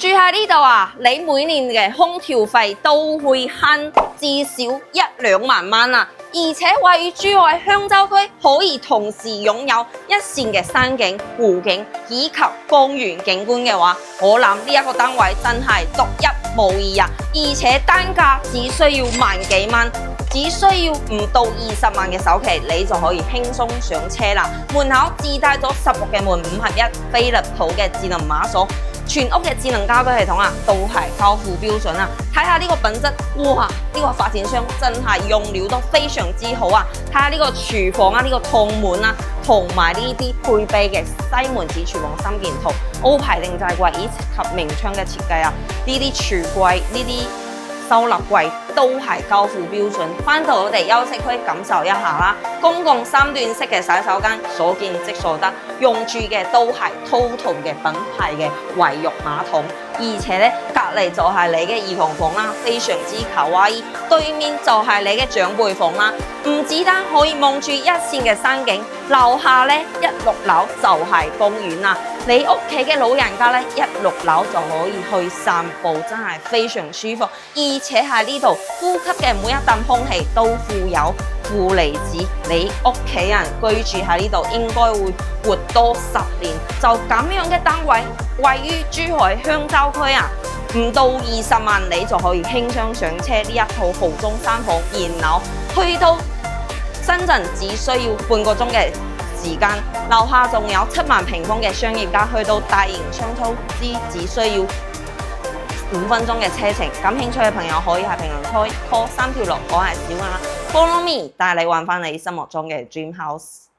住喺呢度啊，你每年嘅空調費都會慳至少1-2萬蚊啊！而且位於珠海香洲區，可以同時擁有一線嘅山景、湖景以及公園景觀嘅話，我諗呢一個單位真係獨一無二啊！而且單價只需要萬幾蚊，只需要唔到20萬嘅首期，你就可以輕鬆上車啦！門口自帶咗16嘅門5合1飛利浦嘅智能碼鎖。全屋嘅智能家居系統啊，都係交付標準啊！睇下呢個品質，哇！呢個發展商真係用料都非常之好啊！睇下呢個廚房啊，呢個趟門啊，同埋呢啲配備嘅西門子廚房3件套，歐排定製櫃以及明窗嘅設計啊！呢啲櫥櫃，呢啲收納櫃都係交付標準。翻到我哋休息區感受一下啦，公共3段式嘅洗手間，所見即所得，用住嘅都係 TOTO 嘅品牌嘅衛浴馬桶，而且咧隔離就係你嘅兒童房啦，非常之卡哇伊，對面就係你嘅長輩房啦。唔止單可以望住一線嘅山景，樓下咧16樓就係公園啦。你屋企嘅老人家咧16樓就可以去散步，真係非常舒服。而且喺呢度呼吸嘅每一啖空氣都富有負離子，你屋企人居住喺呢度應該會活多10年。就咁樣嘅單位，位於珠海香洲區啊，唔到20萬你就可以輕鬆上車呢一套豪中3房現樓，去到深圳只需要半個鐘嘅時間，樓下仲有7萬平方嘅商業街，去到大型商超只需要5分鐘嘅車程。感興趣嘅朋友可以喺評論區 call 3條6，我係小雅 Follow me，帶你揾返你心目中嘅 Dream House。